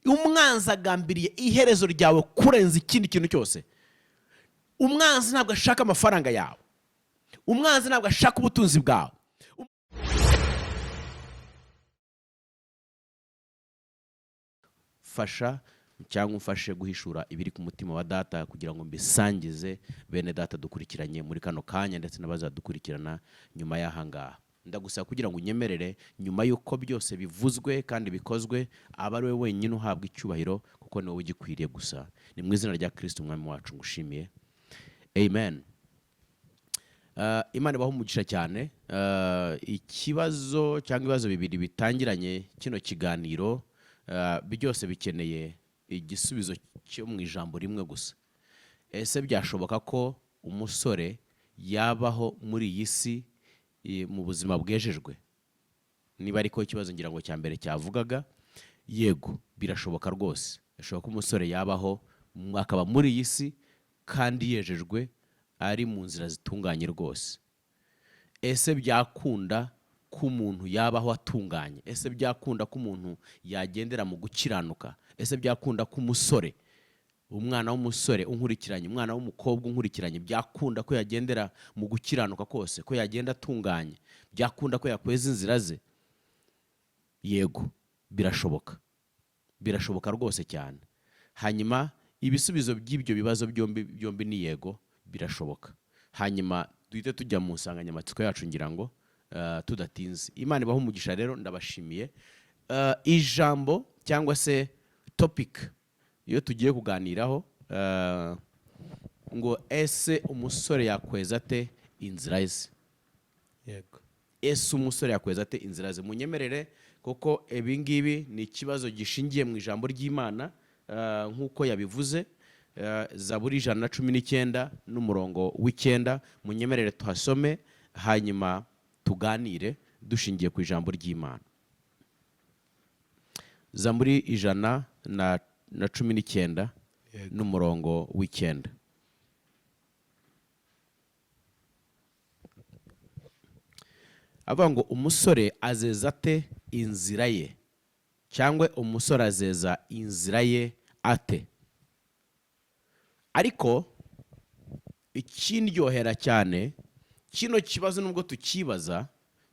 umwanzi agambiriye iherezo ryawe kurenza ikindi kintu cyose. Umwanzi ntabwo ashaka amafaranga yawe, umwanzi ntabwo ashaka ubutunzi bwawe. Fasha cyangwa umfashe guhishura ibiri ku mutima wa data kugira ngo mbisangize bene data dukurikiranye muri kano kanya ndetse n'abazadukurikirana nyuma y'ahangaha. Ndagusaba kugira ngo unyemerere nyuma y'uko byose bivuzwe kandi bikozwe aba ari we wenyine uhabwa icyubahiro kuko niwe ugikwiriye gusa. Ni mu izina rya Kristo umwami wacu ngushimiye. Amen. Imana ibaho umugisha cyane. Ikibazo cyangwa ibibazo bibiri bitangiranye kino kiganiro byose bikeneye igisubizo cyo mu ijambo rimwe gusa. Ese byashoboka ko umusore yabaho muri iyi si mu buzima bwejejwe? Niba ariko ikibazo ngira ngo cya mbere cyavugaga, yego birashoboka rwose. Bishoboka ko umusore yabaho akaba muri iyi si kandi yejejwe ari mu nzira zitunganye rwose. Ese byakunda ko umuntu yabaho atunganye? Ese byakunda ko umuntu yagendera mu gukiranuka? Ese byakunda ko umusore, umwana w'umusore unkurikiranye, umwana w'umukobwa unkurikiranye, byakunda ko yagendera mu gukiranuka kose, ko yagenda atunganye, byakunda ko yakweza inzira ze? Yego birashoboka, birashoboka rwose cyane. Hanyuma ibisubizo by'ibyo bibazo byombi ni yego, birashoboka. Hanyuma duhite tujya mu nsanganyamatsiko yacu ngira ngo tudatinze. Imana ibaho umugisha rero, ndabashimiye. Ijambo cyangwa se topic iyo tugiye kuganiraho ngo ese umusore yakweza ate inzira ze? Yego. Ese umusore yakweza ate inzira ze? Munyemerere kuko ibi ngibi ni ikibazo gishingiye mu ijambo ry'Imana nk'uko yabivuze. Zaburi 119 n'umurongo w'9. Munyemerere tuhasome hanyuma tuganire dushingiye ku ijambo ry'Imana. Zaburi 119 n'umurongo w'9. Avuga ngo umusore azeza ate inzira ye, cyangwa umusore azeza inzira ye ate? Ariko ikindyohera cyane, kino kibazo nubwo tukibaza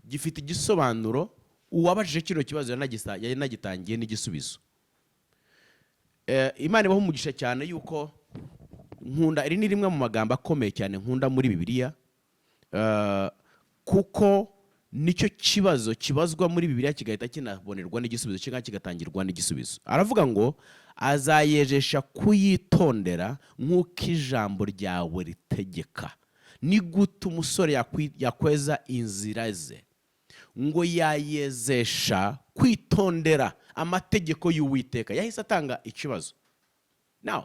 gifite igisobanuro. Uwabajije kino kibazo yanagitangiye n'igisubizo. Imana ibaho umugisha cyane yuko nkunda, iri ni rimwe mu magambo akomeye cyane nkunda muri Bibiliya, kuko nicyo kibazo kibazwa muri Bibiliya kigahita kinabonerwa n'igisubizo, cyangwa kigatangirwa n'igisubizo. Aravuga ngo azayejesha kuyitondera nk'uko ijambo ryawe ritegeka. Ni gute umusore yakweza inzira ze? Ngo yayezesha kwitondera amategeko y'Uwiteka. Yahise atanga ikibazo. Now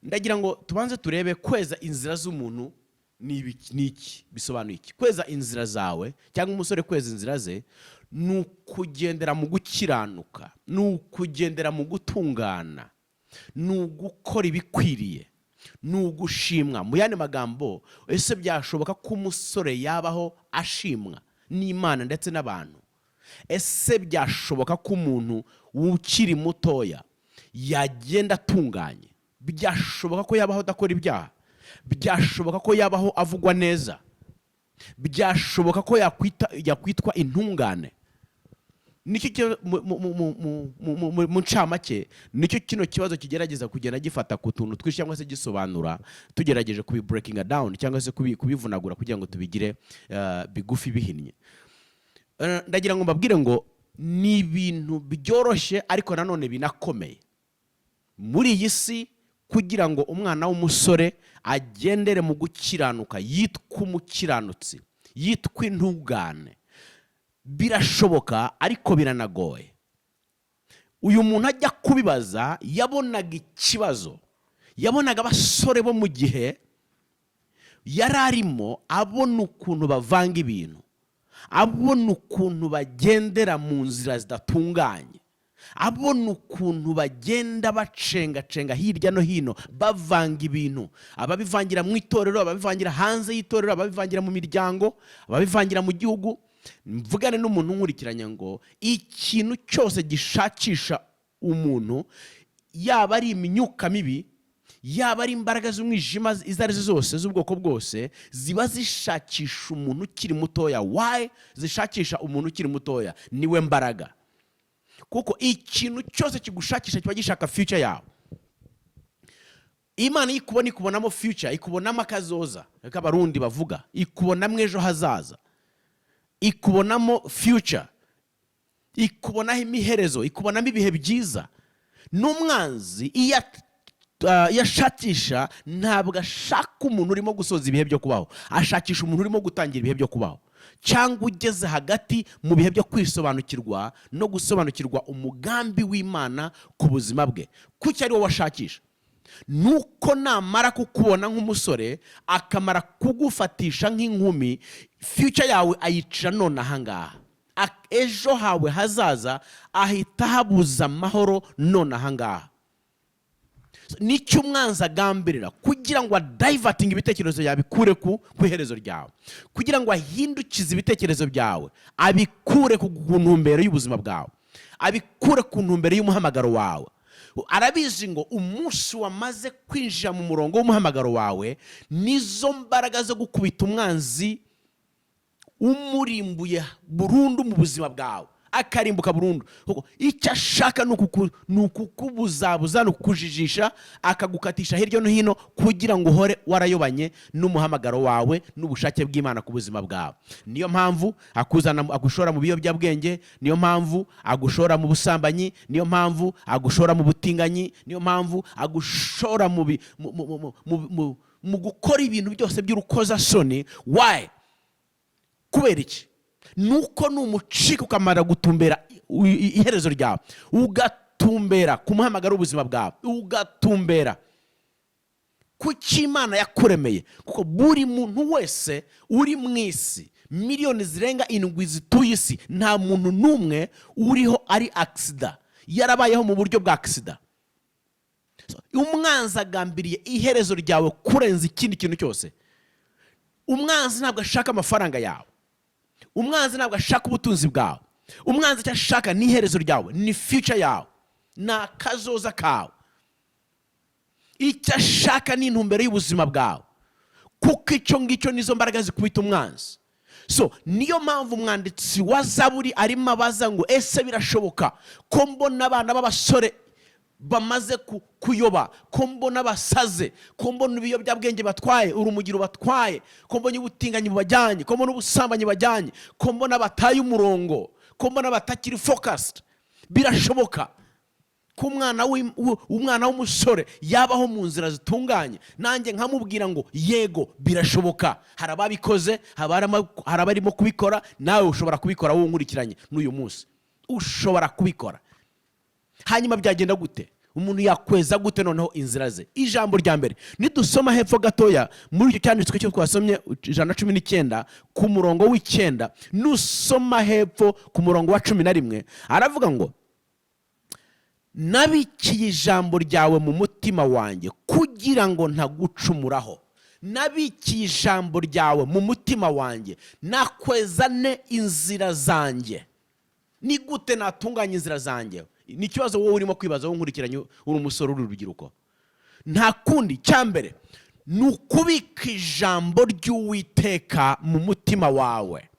ndagira ngo tubanze turebe kweza inzira z'umuntu ni iki, bisobanuye iki? Kweza inzira zawe cyangwa umusore kweza inzira ze ni ukugendera mu gukiranuka, ni ukugendera mu gutungana, ni ugukora ibikwiriye, ni ugushimwa. Mu yandi magambo, ese byashoboka ko umusore yabaho ashimwa n'Imana ndetse n'abantu? Ese byashoboka ko umuntu ukiri mutoya yagenda atunganye? Byashoboka ko yabaho adakora ibyaha? Byashoboka ko yabaho avugwa neza? Byashoboka ko yakwitwa intungane? Nicyo mu ncamake nicyo kino kibazo kigerageza kugenda gifata ku tuntu twinshi cyangwa se gisobanura, tugerageje kubi breaking down cyangwa se kubivunagura kugira ngo tubigire bigufi bihinnye. Ndagira ngo mbabwire ngo ni ibintu byoroshye ariko nanone binakomeye muri iyi si kugira ngo umwana w'umusore agendere mu gukiranuka, yitwa umukiranutsi, yitwa intungane. Birashoboka ariko biranagoye. Uyu muntu ajya kubibaza yabonaga ikibazo, yabonaga abasore bo mu gihe yari arimo, abona ukuntu bavanga ibintu, abona ukuntu bagendera mu nzira zidatunganye, abona ukuntu bagenda bacengacenga hirya no hino bavanga ibintu, ababivangira mu itorero, ababivangira hanze y'itorero, ababivangira mu miryango, ababivangira mu gihugu. Mvugane n'umuntu nkurikiranya ngo ikintu cyose gishakisha umuntu, yaba ari imyuka mibi, yaba ari imbaraga z'umwijima izo ari zo zose z'ubwoko bwose, ziba zishakisha umuntu ukiri mutoya. Why zishakisha umuntu ukiri mutoya? Niwe mbaraga. Kuko ikintu cyose kigushakisha kiba gishaka future yawe. Imana ikubonamo future, ikubonamo akazoza, reka abarundi bavuga, ikubonamo ejo hazaza, ikubonamo future, ikubonaho imiherezo, ikubonamo ibihe byiza. N'umwanzi iyo yashakisha, ntabwo ashaka umuntu urimo gusoza ibihe byo kubaho, ashakisha umuntu urimo gutangira ibihe byo kubaho, cyangwa ugeze hagati mu bihe byo kwisobanukirwa no gusobanukirwa umugambi w'Imana ku buzima bwe. Kuki ari wowe washakisha? Nuko namara kukubona nk'umusore, akamara kugufatisha nk'inkumi, future yawe ayicira none ahangaha. Ejo hawe hazaza ahita habuza amahoro none ahangaha. Nicyo umwanzi agambirira, kugira ngo adivatinge ibitekerezo yawe bikure ku iherezo ryawe, kugira ngo ahindukize ibitekerezo byawe abikure ku ntumbero y'ubuzima bwawe, abikure ku ntumbero y'umuhamagaro wawe. Arabizi ngo umunsi wamaze kwinjira mu murongo w'umuhamagaro wawe, nizo mbaraga zo gukubita umwanzi umurimbuye burundu mu buzima bwawe, akarimbuka burundu. Icyo ashaka ni ukukubuzabuza, ni ukukujijisha, akagukatisha hirya no hino, kugira ngo uhore warayobanye n'umuhamagaro wawe n'ubushake bw'Imana ku buzima bwawe. Niyo mpamvu agushora mu biyobyabwenge, niyo mpamvu agushora mu busambanyi, niyo mpamvu agushora mu butinganyi, niyo mpamvu agushora mu gukora ibintu byose by'urukozasoni. Why? Kubera iki? Nuko numucika ukamara gutumbera iherezo ryawe, ugatumbera ku muhamagaro w'ubuzima bwawe, ugatumbera ku cy'Imana yakuremeye. Kuko buri muntu wese uri mu isi, miliyoni zirenga 7 zituye isi, nta muntu n'umwe uriho ari accident, yarabayeho mu buryo bwa accident. Umwanzi agambiriye iherezo ryawe kurenza ikindi kintu cyose. Umwanzi ntabwo ashaka amafaranga yawe, umwanzi ntabwo ashaka ubutunzi bwawe, umwanzi icyo ashaka ni iherezo ryawe, ni future yawe, ni akazoza kawe. Icyo ashaka ni intumbero y'ubuzima bwawe, kuko icyo ngicyo nizo mbaraga zikubita umwanzi. So niyo mpamvu umwanditsi wa Zaburi arimo abaza ngo ese birashoboka ko mbona abana b'abasore bamaze kuyoba, ko mbona basaze, ko mbona ibiyobyabwenge batwaye, urumugiro batwaye, ko mbona ubutinganyi bubajyanye, ko mbona ubusambanyi bajyanye, ko mbona bataye umurongo, ko mbona batakiri focused? Birashoboka ko umwana w'umusore yabaho mu nzira zitunganye. Nanjye nkamubwira ngo yego birashoboka. Hari ababikoze, hari abarimo kubikora, nawe ushobora kubikora. Wowe nkurikiranye n'uyu munsi ushobora kubikora. Hanyuma byagenda gute? Umuntu yakweza gute noneho inzira ze? Ijambo rya mbere nidusoma hepfo gatoya muri icyo cyanditswe cyo twasomye 119 ku murongo w'9, nusoma hepfo ku murongo wa 11, aravuga ngo nabikiye ijambo ryawe mu mutima wanjye kugira ngo ntagucumuraho. Nabikiye ijambo ryawe mu mutima wanjye, nakwezane inzira zanjye. Ni gute natunganya inzira zanjye? Ni ikibazo wowe urimo kwibaza, wowe nkurikiranye uri umusore uri urubyiruko. Nta kundi, cyambere ni ukubika ijambo ry'Uwiteka mu mutima wawe.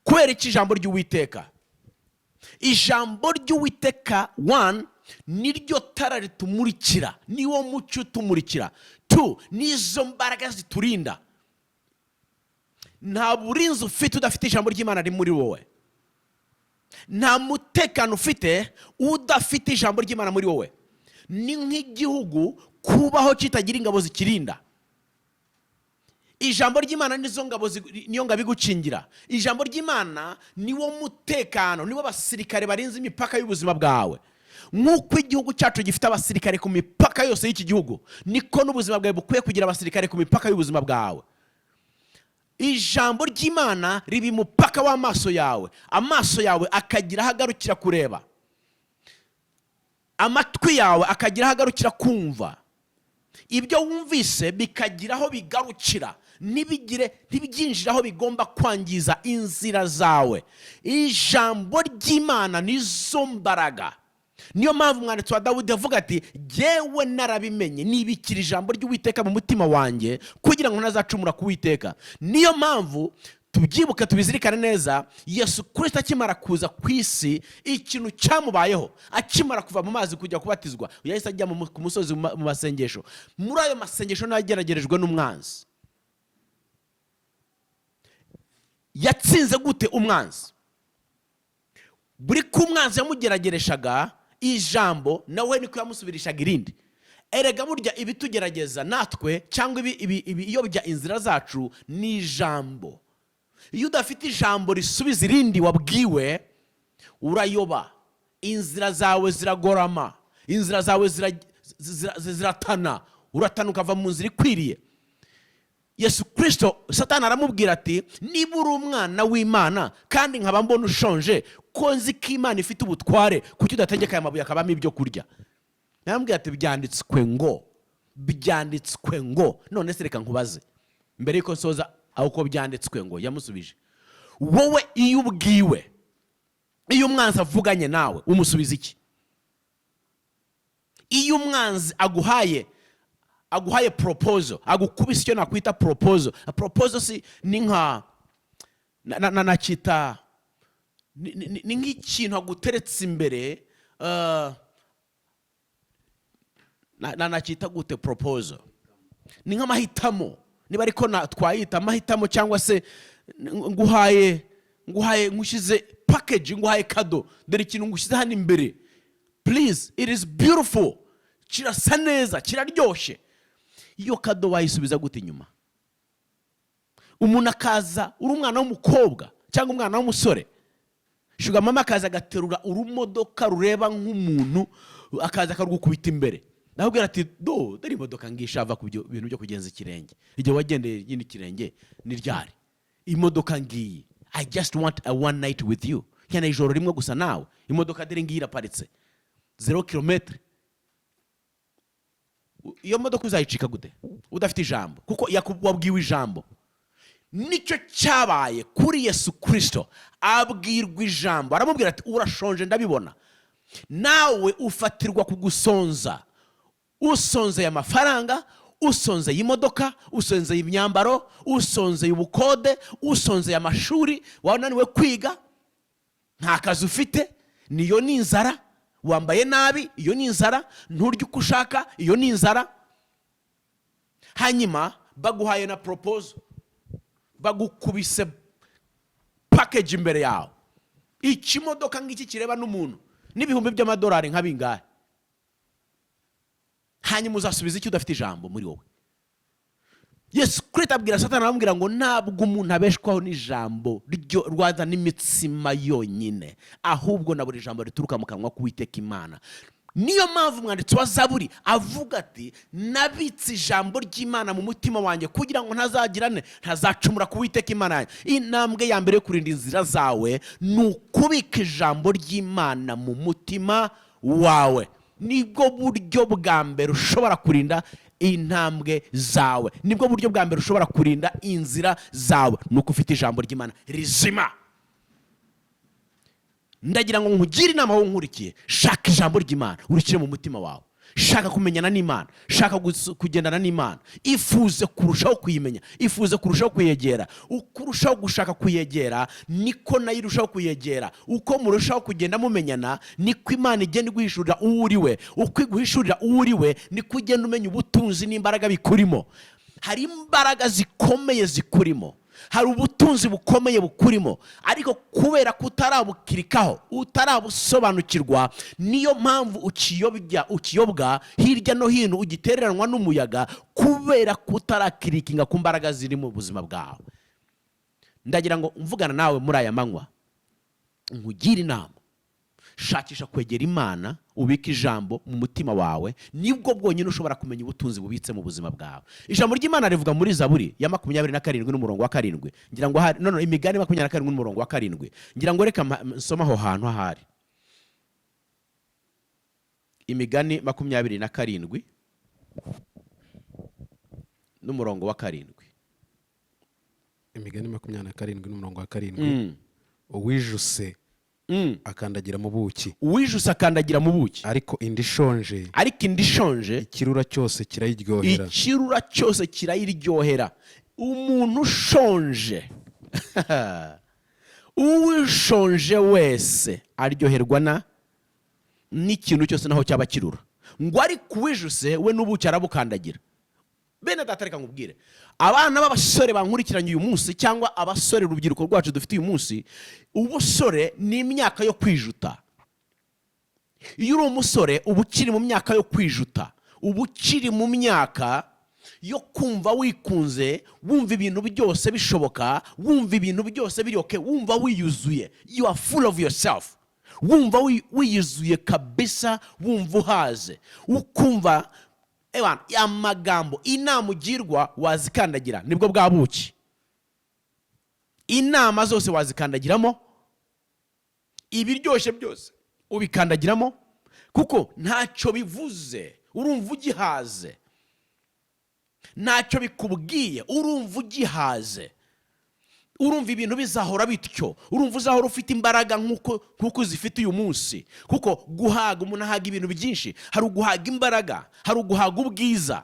Kubera iki ijambo ry'Uwiteka? Ijambo ry'Uwiteka 1 niryo tara ritumurikira, niwo mucyo utumurikira. 2 nizo mbaraga ziturinda. Nta burinzi ufite udafite ijambo ry'Imana riri muri wowe. Nta mutekano ufite udafite ijambo ry'Imana muri wowe. Ni nk'igihugu kubaho kitagira ingabo zikirinda. Ijambo ry'Imana nizo ngabo, niyo ngabo igukingira. Ijambo ry'Imana niwo mutekano, niwo basirikare barinze imipaka y'ubuzima bwawe. Nk'uko igihugu cyacu gifite abasirikare ku mipaka yose y'iki gihugu, niko n'ubuzima bwawe bukwiye kugira abasirikare ku mipaka y'ubuzima bwawe. Ijambo ry'Imana ribi mupaka w'amaso yawe, amaso yawe akagira hagarukira kureba, amatwi yawe akagira hagarukira kumva, ibyo wumvise bikagira aho bigarukira, ntibyinjira aho bigomba kwangiza inzira zawe. Ijambo ry'Imana nizo mbaraga niyo mpamvu umwanditsi wa Dawudi avuga ati jyewe narabimenye nibikira ijambo ry'Uwiteka mu mutima wanjye kugira ngo ntazacumura ku Uwiteka. Niyo mpamvu tubyibuka tubizirikane neza, Yesu Kristo akimara kuza ku isi ikintu cyamubayeho, akimara kuva mu mazi kujya kubatizwa yahise ajya ku musozi mu masengesho. Muri ayo masengesho nageragerejwe n'umwanzi. Yatsinze gute umwanzi? Buri kumwanzi yamugeragereshaga ijambo nawe niko yamusubirishaga irindi. Erega burya ibitugerageza natwe cyangwa ibiyobya inzira zacu ni ijambo. Iyo udafite ijambo risubiza irindi wabwiwe, urayoba, inzira zawe ziragorama, inzira zawe ziratana, uratana ukava mu nzira ikwiriye. Yesu Kristo, Satani aramubwira ati niba uri umwana w'Imana kandi nkaba mbona ushonje, ko nzi ko Imana ifite ubutware, kuki udategeka aya mabuye akabamo ibyo kurya? Namubwira ati byanditswe ngo. None se reka nkubaze mbere yuko nsoza aho ko byanditswe ngo. Yamusubije, wowe iyo ubwiwe, iyo umwanzi avuganye nawe umusubiza iki? Iyo umwanzi aguhaye proposal, agukubise icyo nakwita proposal. Proposal si ni nka nakita ni nk'ikintu aguteretse imbere, nakita gute proposal? Ni nk'amahitamo, niba ariko twayita amahitamo, cyangwa se nguhaye ngushyize package, nguhaye kado, dore ikintu ngushyize hano imbere, please, it is beautiful, kirasa neza, kiraryoshye. Iyo kado wayisubiza gute inyuma? Umuntu akaza, uri umwana w'umukobwa cyangwa umwana w'umusore, shuga mama akaza agaterura urumodoka rureba nk'umuntu, akaza akarugukubita imbere. Nahubwira ati dore imodoka ngishava ku bintu byo kugenza ikirenge, igihe wagendeye yindi kirenge ni ryari imodoka ngiyi, I just want a one night with you, cyane ijoro rimwe gusa nawe. Imodoka dore ngiyi iraparitse 0 km. Iyo modoka uzayicika gute udafite ijambo? Kuko wabwiwe ijambo. Nicyo cyabaye kuri Yesu Kristo, abwirwa ijambo. Aramubwira ati urashonje ndabibona, nawe ufatirwa kugusonza. Usonzeye amafaranga, usonzeye imodoka, usonzeye imyambaro, usonzeye ubukode, usonzeye amashuri, wananiwe kwiga, nta kazi ufite, niyo ni inzara. Wambaye nabi, iyo ni inzara. Nturya uko ushaka, iyo ni inzara. Hanyuma baguhaye na proposal, bagukubise package imbere yawe. Ikimodoka ngiki kireba n'umuntu n'ibihumbi by'amadolari nka bingahe? Hanyuma uzasubiza iki udafite ijambo muri wowe? Yesu Kristo abwira Satani, aramubwira ngo ntabwo umuntu abeshwaho n'ijambo rwaza n'imitsima yonyine, ahubwo na buri jambo rituruka mu kanwa k'Uwiteka Imana. Niyo mpamvu umwanditsi wa Zaburi avuga ati nabitse ijambo ry'Imana mu mutima wanjye kugira ngo ntazacumura ku Uwiteka Imana yanjye. Intambwe ya mbere yo kurinda inzira zawe ni ukubika ijambo ry'Imana mu mutima wawe. Nibwo buryo bwa mbere ushobora kurinda intambwe zawe, nibwo buryo bwa mbere ushobora kurinda inzira zawe, nuko ufite ijambo ry'Imana rizima. Ndagira ngo nkugire inama wowe nkurikiye, shaka ijambo ry'Imana urikire mu mutima wawe. Shaka kumenyana n'Imana, shaka kugendana n'Imana, ifuze kurushaho kuyimenya, ifuze kurushaho kuyegera. Uko urushaho gushaka kuyegera niko nayo irushaho kuyegera. Uko murushaho kugenda mumenyana niko Imana igenda iguhishurira uwo uriwe. Uko iguhishurira uwo uriwe niko ugenda umenya ubutunzi n'imbaraga bikurimo. Hari imbaraga zikomeye zikurimo, hari ubutunzi bukomeye bukurimo, ariko kubera ko utarabukirikaho, utarabusobanukirwa, niyo mpamvu ukiyobwa hirya no hino, ugitereranwa n'umuyaga, kubera ko utarakirikinga ku mbaraga ziri mu buzima bwawe. Ndagira ngo mvugana nawe muri aya manywa, nkugire inama, shakisha kwegera Imana, ubika ijambo mu mutima wawe, nibwo bwonyine ushobora kumenya ubutunzi bubitse mu buzima bwawe. Ijambo ry'Imana rivuga muri Zaburi ya 27 n'umurongo wa 7. Ngira ngo Imigani 27 n'umurongo wa 7. Ngira ngo reka nsoma aho hantu ahari. Imigani 27 n'umurongo wa 7. Imigani 27 n'umurongo wa 7. Uwijuse akandagira mu buki. Uwijuse akandagira mu buki. Ariko indi shonje ikirura cyose kirayiryohera. Umuntu ushonje uwishonje wese aryoherwa n'ikintu cyose naho cyaba kirura. Ngo ariko uwijuse we n'ubuki arabukandagira. Bene data reka nkubwire, abana b'abasore bankurikiranye uyu munsi cyangwa abasore urubyiruko rwacu dufite uyu munsi, ubusore ni imyaka yo kwijuta. Iyo uri umusore uba ukiri mu myaka yo kwijuta, uba ukiri mu myaka yo kumva wikunze, wumva ibintu byose bishoboka, wumva ibintu byose biryoke, wumva wiyuzuye. You are full of yourself. Wumva wiyuzuye kabisa, wumva uhaze, ukumva amagambo inama ugirwa wazikandagira, nibwo bwa buki. Inama zose wazikandagiramo, ibiryoshye byose ubikandagiramo, kuko ntacyo bivuze, urumva ugihaze. Ntacyo bikubwiye, urumva ugihaze. Urumva ibintu bizahora bityo, urumva uzahora ufite imbaraga nk'uko uzifite uyu munsi. Kuko guhaga, umuntu ahaga ibintu byinshi. Hari uguhaga imbaraga, hari uguhaga ubwiza.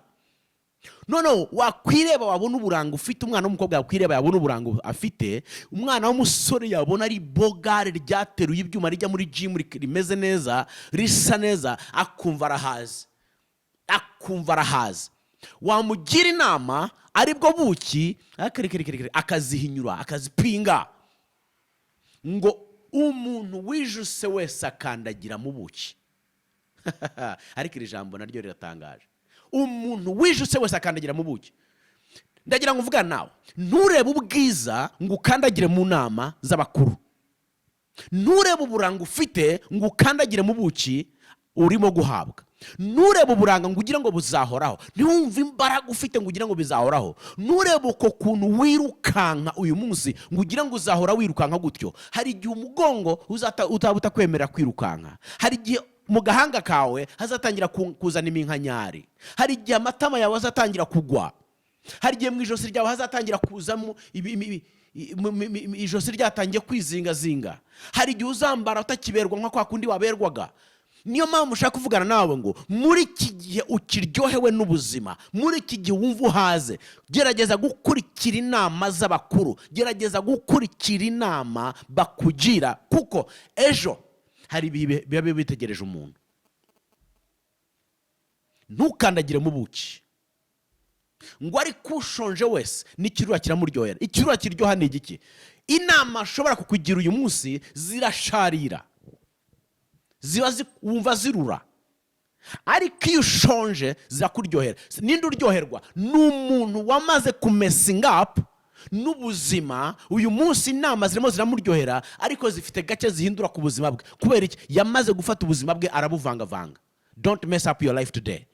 Noneho wakwireba wabona uburanga ufite, umwana w'umukobwa wakwireba yabona uburanga afite, umwana w'umusore yabona ari bogare ryateruye ibyuma rijya muri gym rimeze neza, risa neza, akumva arahaze. Wamugira inama aribwo buki akazihinyura, akazipinga. Ngo umuntu wijuse wese akandagira mu buki. Ariko iri jambo naryo riratangaje. Umuntu wijuse wese akandagira mu buki. Ndagira ngo mvugane nawe, nturebe ubwiza ngo ukandagire mu nama z'abakuru. Nturebe uburanga ufite ngo ukandagire mu buki urimo guhabwa. Nturebe uburanga ngo ugire ngo buzahoraho. Ntiwumve imbaraga ufite ngo ugire ngo bizahoraho. Nturebe uko kuntu wirukanka uyu munsi ngo ugire ngo uzahora wirukanka gutyo. Hari igihe umugongo utaba utakwemera kwirukanka. Hari igihe mu gahanga kawe hazatangira kuzana iminkanyari. Hari igihe amatama yawe azatangira kugwa. Hari igihe mu ijosi ryawe hazatangira kuzamo ijosi ryatangiye kwizingazinga. Hari igihe uzambara utakiberwa nka kwa kundi waberwaga. Niyo mpamvu ushaka kuvugana nawe ngo muri iki gihe ukiryohewe n'ubuzima, muri iki gihe wumva uhaze, gerageza gukurikira inama z'abakuru, gerageza gukurikira inama bakugira, kuko ejo hari ibihe biba bitegereje umuntu. Ntukandagire mu buki. Ngo ariko ushonje wese n'ikirura kiramuryohera. Ikirura kiryoha ni igiki? Inama ashobora kukugira uyu munsi zirasharira, wumva zirura. Ariko iyo ushonje zirakuryohera. Ninde uryoherwa? N'umuntu wamaze kumessing up n'ubuzima. Uyu munsi inama zirimo ziramuryohera, ariko zifite gake zihindura ku buzima bwe. Kubera iki? Yamaze gufata ubuzima bwe arabuvangavanga. Don't mess up your life today.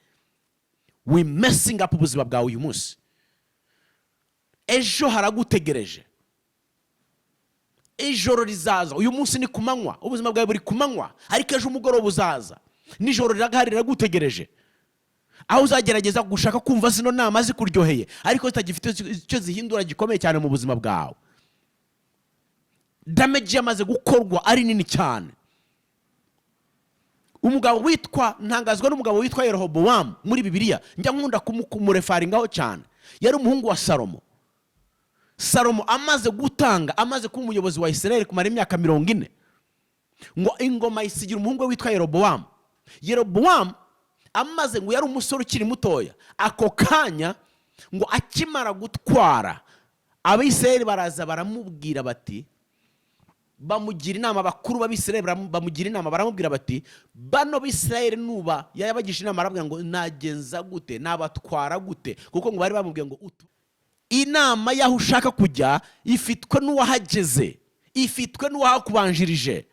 We messing up ubuzima bwawe uyu munsi. Ejo haragutegereje. Ijoro rizaza. Uyu munsi ni kumanywa, ubuzima bwawe buri kumanywa, ariko ejo umugoroba uzaza. Nijoro riragutegereje. Aho uzagerageza gushaka kumva zino nama zikuryoheye, ariko zitagifite icyo zihindura gikomeye cyane mu buzima bwawe. Damage yamaze gukorwa ari nini cyane. Umugabo witwa, ntangazwa n'umugabo witwa Yerobowamu muri Bibiliya. Njya nkunda kumurefaringaho cyane. Yari umuhungu wa Salomo. Salomo amaze gutanga, amaze kuba umuyobozi wa Israel kumara imyaka 40, ngo ingoma isigira umuhungu witwa Yerobowamu. Yerobowamu amaze, ngo yari umusore ukiri mutoya, ako kanya ngo akimara gutwara, Abisirayeli baraza baramubwira bati, bamugira inama, abakuru b'Abisirayeli bamugira inama, baramubwira bati, bano b'Isirayeli nuba yabagisha inama, arabwira ngo nagenza gute, nabatwara gute, kuko ngo bari bamubwiye ngo inama yaho ushaka kujya ifitwe n'uwahageze, ifitwe n'uwahakubanjirije.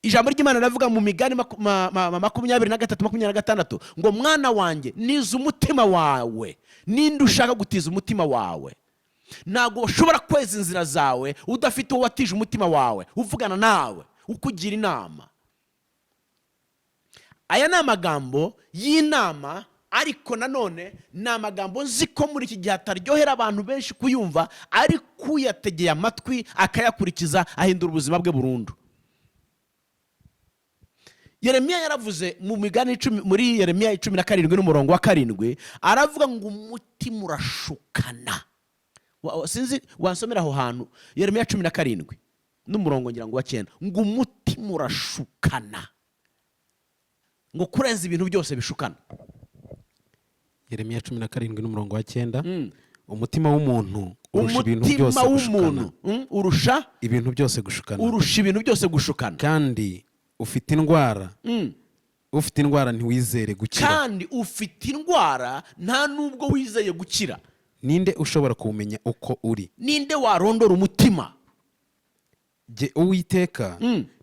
Ijambo ry'Imana ravuga mu Migani 23:26 ngo mwana wanjye niza umutima wawe. Ninde ushaka gutiza umutima wawe? Ntago ushobora kweza inzira zawe udafite uwo watije umutima wawe uvugana nawe ukugira inama. Aya ni amagambo y'inama, ariko nanone ni amagambo nzi ko muri iki gihe ataryohera abantu benshi kuyumva, ariko kuyategeye amatwi akayakurikiza ahindura ubuzima bwe burundu. Yeremiya yaravuze mu migani 10 muri Yeremiya 17 n'umurongo wa 7 aravuga ngo umutima urashukana. Sinzi wansomera aho hantu Yeremiya 17 n'umurongo ngira ngo wa 9 ngo umutima urashukana, ngo kurenza ibintu byose bishukana. Yeremiya 17 n'umurongo wa 9 umutima w'umuntu urusha ibintu byose gushukana. Urusha ibintu byose gushukana. Urusha ibintu byose gushukana. Kandi ufite indwara. Ufite indwara ntiwizere gukira. Kandi ufite indwara nta nubwo wizeye gukira. Ninde ushobora kumenya uko uri? Ninde warondora umutima? Je Uwiteka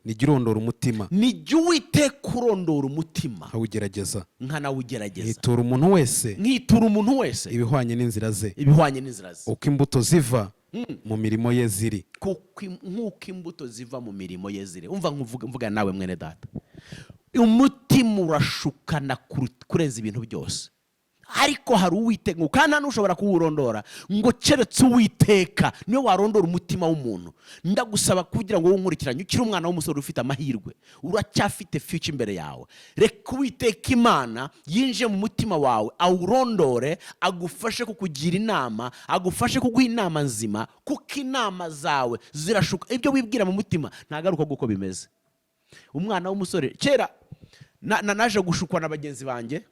nijye urondora umutima. Nijye Uwiteka urondora umutima. Awugerageza. Nkanawugerageza. Nkitura umuntu wese. Nkitura umuntu wese. Ibihwanye n'inzira ze. Ibihwanye n'inzira ze. Uko imbuto ziva mu mirimo ye ziri. Nk'uko imbuto ziva mu mirimo ye ziri. Umva mvuga nawe mwene data. Umutima urashukana kurenza ibintu byose. Ariko hari Uwiteka kandi nta n'ushobora kuwurondora ngo keretse Uwiteka niwe warondora umutima w'umuntu. Ndagusaba kugira ngo wunkurikiranye ukiri umwana w'umusore ufite amahirwe, uracyafite future imbere yawe. Reka Uwiteka Imana yinje mu mutima wawe awurondore, agufashe kukugira inama, agufashe kuguha inama nzima, kuko inama zawe zirashuka. Ibyo wibwira mu mutima ntagaruka guko bimeze. Umwana w'umusore kera naje gushukwa na bagenzi banjye.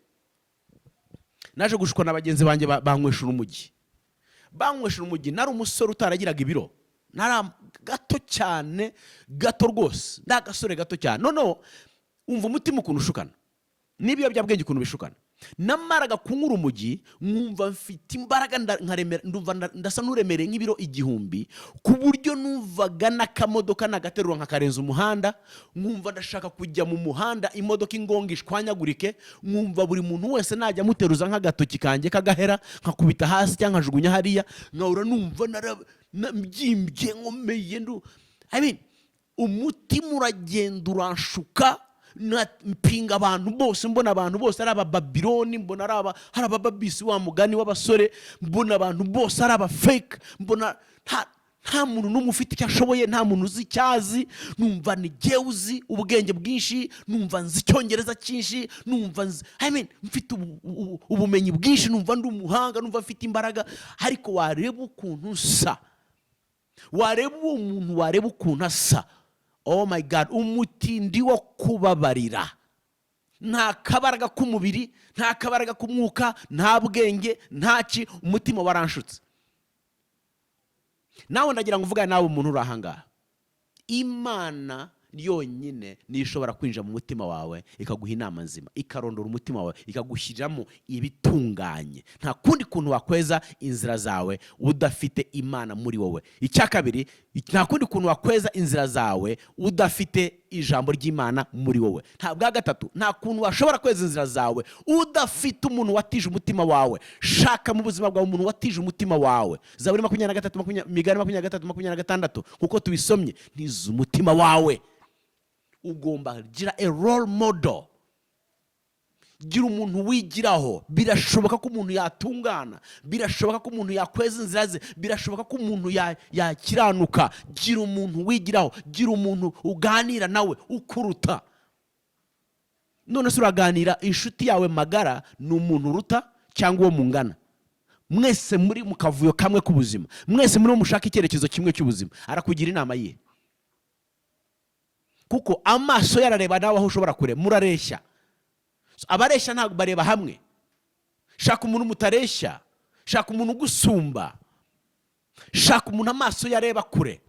Naje gushukwa na bagenzi banjye banywesha umujyi. Banywesha umujyi nari umusore utaragiraga ibiro. Nari gato cyane, gato rwose. Ndagasore gato cyane. No, umva umutima ukuntu ushukana. Nibiyo byabwenge ukuntu bishukana. Namaraga kunyura umujyi nkumva mfite imbaraga ndumva ndasa n'uremereye nk'ibiro 1000 ku buryo numvaga n'akamodoka nagaterura nkakarenza umuhanda. Nkumva ndashaka kujya mu muhanda imodoka ingonga ishwanyagurike. Nkumva buri muntu wese najya muteruza nk'agatoki kanjye kagahera nkakubita hasi cyangwa nkajugunya hariya. Nkahura numva mbyimbye nkomeye umutima uragenda uranshuka. Mpinga abantu bose, mbona abantu bose ari abababiloni, mbona hari abababisi wa mugani w'abasore, mbona abantu bose ari aba fake, mbona nta muntu n'umwe ufite icyo ashoboye, nta muntu uzi icyazi. Numva ni jyewe uzi ubwenge bwinshi, numva nzi icyongereza cyinshi, numva mfite ubumenyi bwinshi, numva ndi umuhanga, numva mfite imbaraga. Ariko wareba ukuntu nsa, wareba uwo muntu, wareba ukuntu asa, oh my God, umutindi wo kubabarira. Nta kabaraga k'umubiri, nta kabaraga k'umwuka, nta bwenge, ntaki, umutima waranshutse. Nawe ndagira ngo uvuga nawe umuntu uri ahangaha. Imana yonyine niyo ishobora kwinjira mu mutima wawe ikaguha inama nzima, ikarondora umutima wawe, ikagushyiramo ibitunganye. Nta kundi kuntu wakweza inzira zawe udafite Imana muri wowe. Icya kabiri, nta kundi kuntu wakweza inzira zawe udafite ijambo ry'Imana muri wowe. Bwa gatatu, nta kuntu washobora kweza inzira zawe udafite umuntu watije umutima wawe. Shaka mu buzima bwawe umuntu watije umutima wawe. Zaburi 23, Migani 23:26 kuko tubisomye, ntiza umutima wawe. Ugomba gira a role model. Gira umuntu wigiraho. Birashoboka ko umuntu yatungana, birashoboka ko umuntu yakweza inzira ze, birashoboka ko umuntu yakiranuka. Gira umuntu wigiraho, gira umuntu uganira nawe ukuruta. None se uraganira inshuti yawe magara ni umuntu uruta cyangwa uwo mungana? Mwese muri mukavuyo kamwe k'ubuzima, mwese muri mushaka icyerekezo kimwe cy'ubuzima, arakugira inama ye. Kuko amaso yarareba nawe aho ushobora kureba, murareshya. Abareshya ntabwo bareba hamwe. Shaka umuntu mutareshya, shaka umuntu ugusumba, shaka umuntu amaso yareba kure.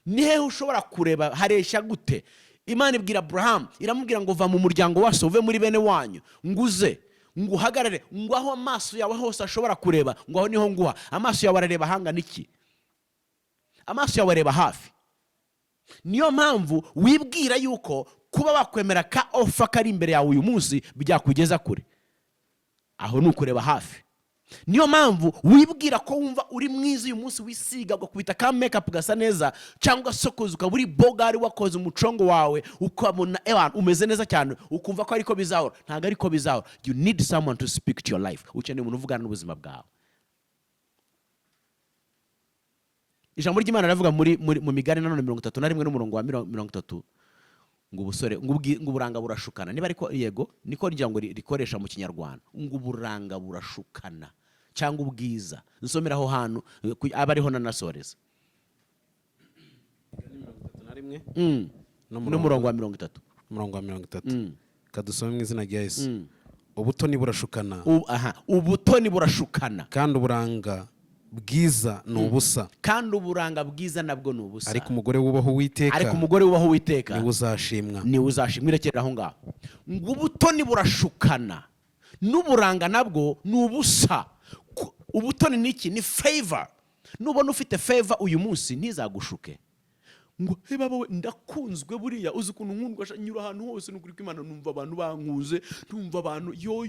Nihe ushobora kureba hareshya gute? Imana ibwira Abraham, iramubwira ngo va mu muryango wa so, uve muri bene wanyu, nguze, nguhagarare, ngo aho amaso yawe hose ashobora kureba, ngo aho niho nguha. Amaso yawe arareba hangana iki? Amaso yawe areba hafi. Niyo mpamvu wibwira yuko kuba bakwemera ka offer kari imbere yawe uyu munsi byakugeza kure. Aho nukureba hafi. Niyo mpamvu wibwira ko wumva uri mwiza uyu munsi, wisiga ugakubita ka makeup gasa neza, cyangwa sokoza ukaburi bogari wakoze umucongo wawe, ukabona umeze neza cyane, ukumva ko ariko bizahora. Ntago ariko bizahora. You need someone to speak to your life. Ukeneye umuntu uvugana n'ubuzima bwawe. ijambo ry'Imana ravuga mu migani nanone 31 n'umurongo wa 30 ngo ubusore ngo uburanga burashukana. Niba ariko yego niko rya ngo rikoresha mu kinyarwanda, ngo uburanga burashukana cyangwa ubwiza. Nsomera aho hantu abariho nanasoreza n'umurongo wa 30. Umurongo wa 30. Kadusome mu izina rya Yesu. Ubutoni burashukana. Ubutoni burashukana. Kandi uburanga bwiza ni ubusa. Kandi uburanga bwiza nabwo ni ubusa. Ariko umugore wubaho Uwiteka. Ariko umugore wubaho Uwiteka ni uzashimwa. Ni uzashimwa. Irekera aho ngaho. Ngo ubutoni burashukana n'uburanga nabwo ni ubusa. Ubutoni niki? Ni favor. Nubona ufite favor uyu munsi ntizagushuke. Ngo baba we ndakunzwe buriya uzi ukuntu nkundwa nyura ahantu hose n'ukuri kw'Imana numva abantu bankuze, numva abantu yo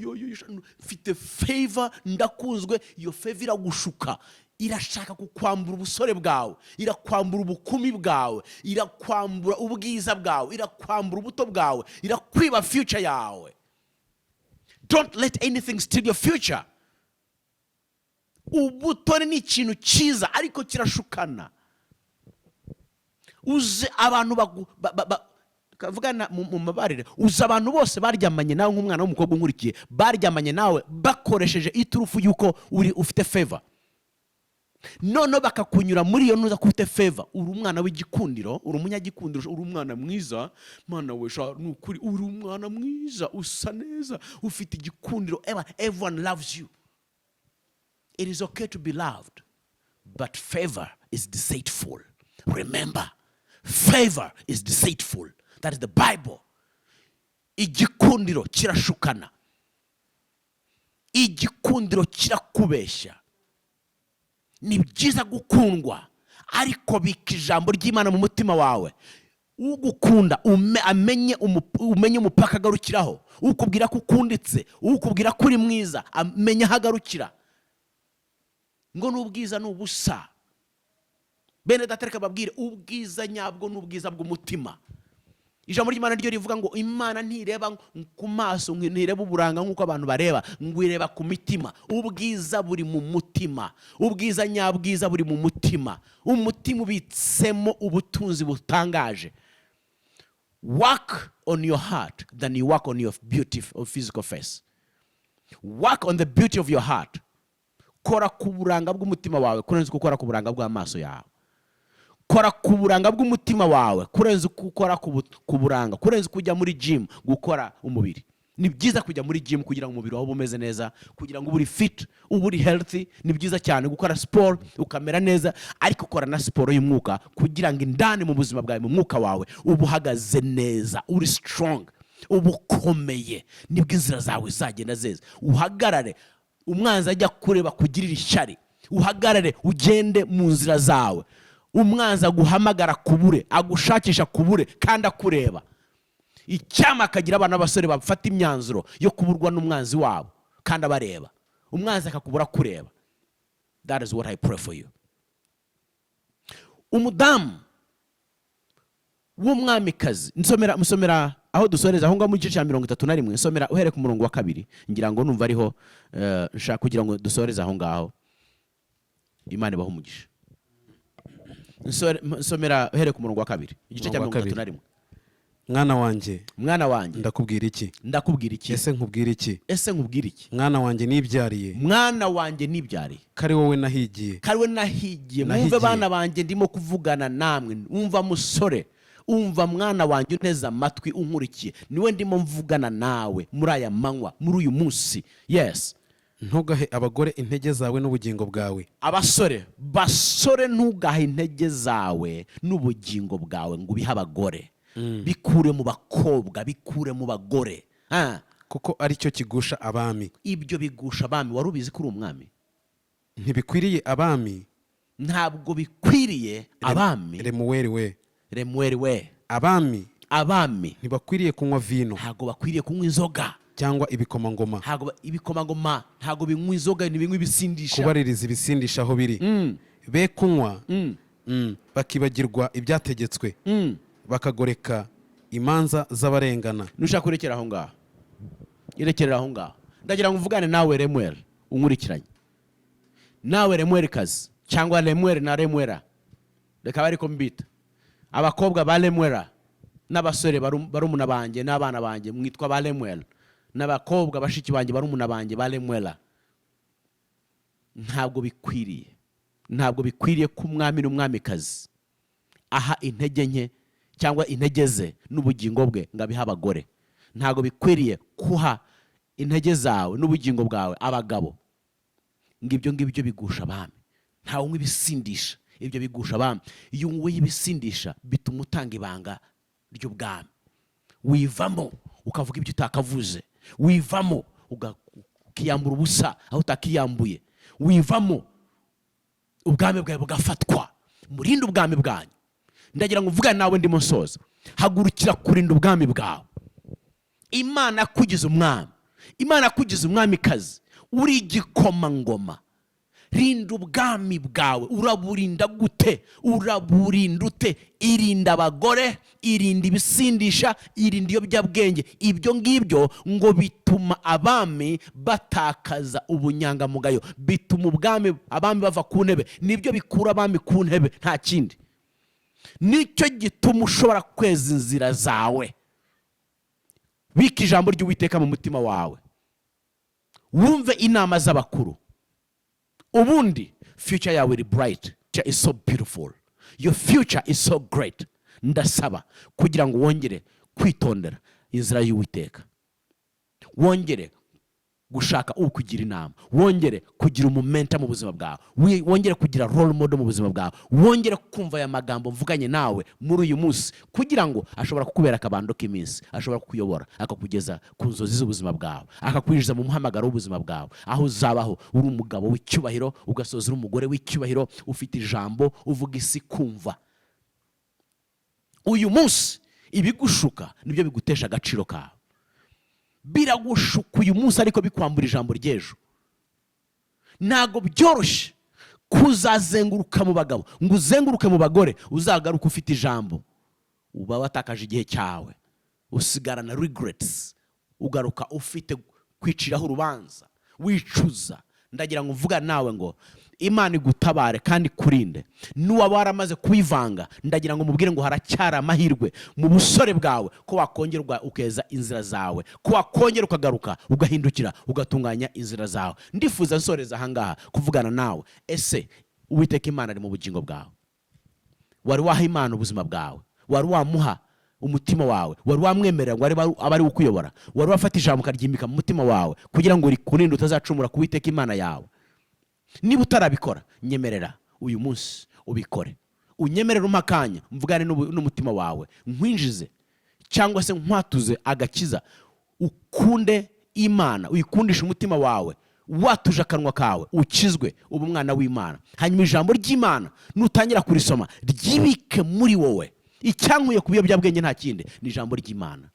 mfite favor, ndakunzwe. Iyo favor iragushuka, irashaka kukwambura ubusore bwawe, irakwambura ubukumi bwawe, irakwambura ubwiza bwawe, irakwambura ubuto bwawe, irakwiba future yawe. Don't let anything steal your future. Ubutoni ni ikintu cyiza ariko kirashukana. Uze abantu kavugana mu mabarire, uze abantu bose baryamanye nawe nk'umwana w'umukobwa unkurikiye, baryamanye nawe bakoresheje iturufu yuko ufite favor. None bakakunyura muri iyo nuza kufite favor, uri umwana w'igikundiro, uri umunyagikundiro, uri umwana mwiza, mana wesha nukuri uri umwana mwiza, usa neza, ufite igikundiro, everyone loves you. It is okay to be loved, but favor is deceitful. Remember, favor is deceitful. That is the Bible. Igikundiro kirashukana. Igikundiro kirakubeshya. Ni byiza gukundwa, ariko bika ijambo ry'Imana mu mutima wawe. Ugukunda amenye umupaka agarukiraho. Ukubwira ko ukunditse, ukubwira ko uri mwiza, amenye ahagarukira. Ngo n'ubwiza n'ubusa. Bene datereka babwire ubwiza nyabwo n'ubwiza bw'umutima. Ijambo ry'Imana ryo rivuga ngo Imana ntireba ku maso, ntireba uburanga nk'uko abantu bareba, ngo ireba ku mitima. Ubwiza buri mu mutima. Ubwiza nyabwiza buri mu mutima. Umutima ubitsemo ubutunzi butangaje. Work on your heart than you work on your beauty of physical face. Work on the beauty of your heart. Kora ku buranga bw'umutima wawe kurenza uko ukora ku buranga bw'amaso yawe. Kora ku buranga bw'umutima wawe kurenza uko ukora ku buranga, kurenza kujya muri gym gukora umubiri. Ni byiza kujya muri gym kugira ngo umubiri wawe umeze neza, kugira ngo uri fit, uri healthy. Ni byiza cyane gukora sport ukamera neza, ariko ukora na sport y'umwuka kugira ngo indani mu buzima bwawe mu mwuka wawe ubuhagaze neza, uri strong, ubukomeye. Nibwo inzira zawe zagenda zeza. Uhagarare umwanzi ajya kureba kugirira ishyari, uhagarare ugende mu nzira zawe. Umwanzi aguhamagara kubure, agushakisha kubure kandi akureba. Icyama akagira abana b'abasore bafata imyanzuro yo kuburwa n'umwanzi wabo kandi abareba. Umwanzi akakubura kureba. That is what I pray for you. Umudamu w'umwamikazi, musomera aho dusoreza aho ngaho mu gice cya 31, nsomera uhere ku murongo wa 2, ngira ngo numva ariho nshaka kugira ngo dusoreze aho ngaho. Imana ibaho umugisha. Nsomera uhere ku murongo wa 2, igice cya 31. Mwana wanjye, mwana wanjye, ndakubwira iki? Ndakubwira iki? Ese nkubwira iki? Ese nkubwira iki? Mwana wanjye nibyariye. Mwana wanjye nibyariye. Kari wowe nahigiye. Kari we nahigiye. Mwumve bana banjye ndimo kuvugana namwe. Umva musore, umva mwana wanjye unteze amatwi unkurikiye. Niwe ndimo mvugana nawe muri aya manywa, muri uyu munsi. Yes. Ntugahe abagore intege zawe n'ubugingo bwawe. Abasore, basore ntugahe intege zawe n'ubugingo bwawe ngo bihe abagore. Bikure mu bakobwa, bikure mu bagore. Kuko ari cyo kigusha abami. Ibyo bigusha abami. Wari ubizi ko uri umwami? Ntibikwiriye abami. Ntabwo bikwiriye abami. Lemuweli we. Lemuweli we. Abami. Abami ntibakwiriye kunywa vino. Ntabwo bakwiriye kunywa inzoga. Cyangwa ibikomangoma. Ibikomangoma ntabwo binywa inzoga, ni binywa ibisindisha. Kubaririza ibisindisha aho biri. Be kunywa. Bakibagirwa ibyategetswe. Bakagoreka imanza z'abarengana. Nushaka kurekera aho ngaho. Irekerera aho ngaho. Ndagira ngo mvugane nawe Lemuel unkurikiranye. Nawe Lemuel kazi cyangwa Lemuel na Lemuera. reka bari ko mbita abakobwa ba Lemuel n'abasore barumuna banjye n'abana banjye mwitwa ba Lemuel n'abakobwa bashiki banjye barumuna banjye ba Lemuel. Ntabwo bikwiriye ko umwami n'umwamikazi aha intege nke cyangwa intege ze n'ubugingo bwe ngo abihe abagore. Ntabwo bikwiriye kuha intege zawe n'ubugingo bwawe abagabo. Ngibyo bigusha abami. Ntawe unywa ibisindisha, ibyo bigusha abami. Iyo unyweye ibisindisha bituma utanga ibanga ry'ubwami. Wivamo ukavuga ibyo utakavuze, wivamo ukiyambura ubusa aho utakiyambuye, wivamo ubwami bwawe bugafatwa. Murinde ubwami bwanyu. Ndagira ngo mvugane nawe ndimo nsoza. Hagurukira kurinda ubwami bwawe. Imana yakugize umwami, Imana yakugize umwamikazi, uri igikomangoma. Rinda ubwami bwawe. Uraburinda gute? Uraburinda ute? Irinda abagore, irinda ibisindisha, irinda ibiyobyabwenge. Ibyo ngibyo ngo bituma abami batakaza ubunyangamugayo, bituma abami bava ku ntebe. Nibyo bikura abami ku ntebe, nta kindi. Nicyo gituma ushobora kweza inzira zawe. Bika ijambo ry'Uwiteka mu mutima wawe, wumve inama z'abakuru. Ubundi future yawe iri bright, is so beautiful, your future is so great. Ndasaba kugira ngo wongere kwitondera inzira y'Uwiteka, wongere gushaka ukugira inama, wongere kugira umumenta mu buzima bwawe, wongere kugira role model mu buzima bwawe, wongere kumva aya magambo mvuganye nawe muri uyu munsi, kugira ngo ashobora kukubera akabando k'iminsi, ashobora kukuyobora akakugeza ku nzozi z'ubuzima bwawe, akakwinjiza mu muhamagaro w'ubuzima bwawe, aho uzabaho uri umugabo w'icyubahiro, ugasoza uri umugore w'icyubahiro, ufite ijambo, uvuga isi kumva. Uyu munsi ibigushuka nibyo bigutesha agaciro kawe. Biragushuka uyu munsi ariko bikwambura ijambo ry'ejo. Ntago byoroshye kuzazenguruka mu bagabo ngo uzenguruke mu bagore uzagaruka ufite ijambo. Uba watakaje igihe cyawe, usigarana regrets, ugaruka ufite kwiciraho urubanza, wicuza. Ndagira ngo mvuga nawe ngo Imana igutabare kandi kurinde. Nuwaba waramaze kubivanga, ndagira ngo mubwire ngo haracyari amahirwe mu busore bwawe ko wakongerwa ukeza inzira zawe, ko wakongera ukagaruka ugahindukira ugatunganya inzira zawe. Ndifuza nsoreza ahangaha kuvugana nawe. Ese Uwiteka Imana ari mu bugingo bwawe? Wari waha Imana ubuzima bwawe? Wari wamuha umutima wawe? Wari wamwemerera ngo abari ukuyobora? Wari wafata ijambo ukaryimbika mu mutima wawe kugira ngo rikurinde utazacumura ku Uwiteka Imana yawe? Niba utarabikora, nyemerera uyu munsi ubikore. Unyemerera umakanya mvugane n'umutima wawe, nkwinjize cyangwa se nkwatuze agakiza. Ukunde Imana, uyikundisha umutima wawe, watuje akanwa kawe, ukizwe, uba umwana w'Imana. Hanyuma ijambo ry'Imana nutangira kurisoma, ryibike muri wowe. Icyankuye ku biyobyabwenge nta kindi, ni ijambo ry'Imana.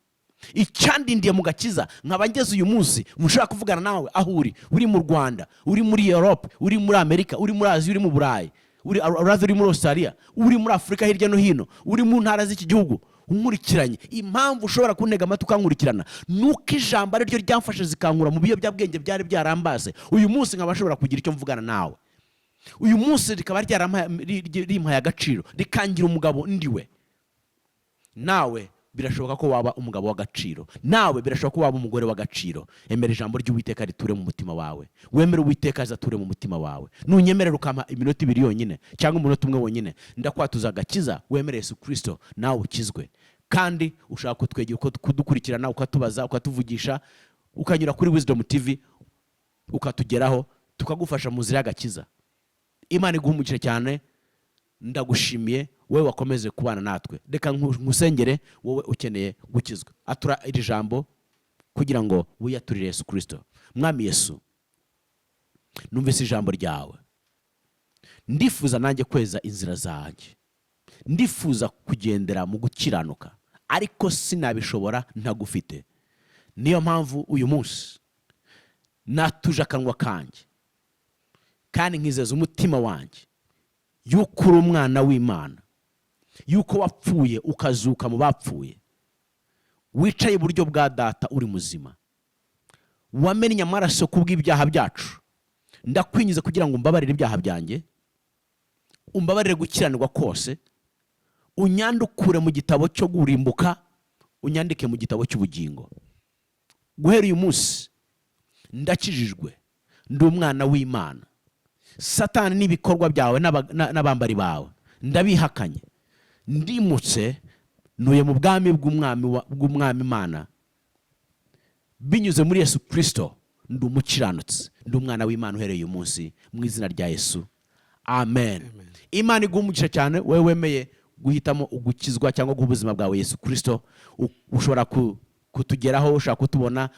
Icyandindiye mu gakiza nkaba ngeze uyu munsi mushaka kuvugana nawe aho uri mu Rwanda, uri muri Europe, uri muri Amerika, uri muri Aziya, uri mu Burayi, uri muri Australia, uri muri Afurika hirya no hino, uri mu ntara z'iki gihugu, unkurikiranye. Impamvu ushobora kuntega amatwi ukankurikirana nuko ijambo ari ryo ryamfashe zikankura mu biyobyabwenge byari byarambaze. Uyu munsi nkaba nshobora kugira icyo mvugana nawe. Uyu munsi rikaba rimpaye agaciro, rikangira umugabo ndiwe. Nawe birashoboka ko waba umugabo w'agaciro, nawe birashoboka ko waba umugore w'agaciro. Emera ijambo ry'Uwiteka riture mu mutima wawe, wemere Uwiteka azature mu mutima wawe. Nunyemerera ukampa iminota 2 yonyine cyangwa umunota 1 wonyine, ndakwatuza agakiza, wemere Yesu Kristo, nawe ukizwe. Kandi ushaka kutwegera uko kudukurikirana, ukatubaza, ukatuvugisha, ukanyura kuri Wisdom TV ukatugeraho, tukagufasha mu nzira y'agakiza. Imana iguhumukire cyane. Ndagushimiye wewe wakomeze kubana natwe. Reka nkusengere wowe ukeneye gukizwa. Atura iri jambo kugira ngo wiyaturire Yesu Kristo. Mwami Yesu, numvise ijambo ryawe. Ndifuza nanjye kweza inzira zanjye. Ndifuza kugendera mu gukiranuka, ariko sinabishobora ntagufite. Niyo mpamvu uyu munsi natuje akanwa kanjye kandi nkizeza umutima wanjye yuko uri umwana w'Imana, yuko wapfuye ukazuka mu bapfuye, wicaye iburyo bwa Data uri muzima, wamennye amaraso kubw'ibyaha byacu. Ndakwinjiza kugira ngo mbabarire ibyaha byanjye, umbabarire gukiranirwa kose, unyandukure mu gitabo cyo gurimbuka, unyandike mu gitabo cy'ubugingo. Guhera uyu munsi ndakijijwe, ndi umwana w'Imana. Satani n'ibikorwa byawe n'abambari bawe ndabihakanye, ndimutse nuye mu bwami bw'umwami Imana. Binyuze muri Yesu Kristo ndi umukiranutsi, ndi umwana w'Imana uhereye uyu munsi mu izina rya Yesu. Amen. Imana iguha umugisha cyane wowe wemeye guhitamo ugukizwa cyangwa guha ubuzima bwawe Yesu Kristo. Ushobora kutugeraho, ushaka kutubona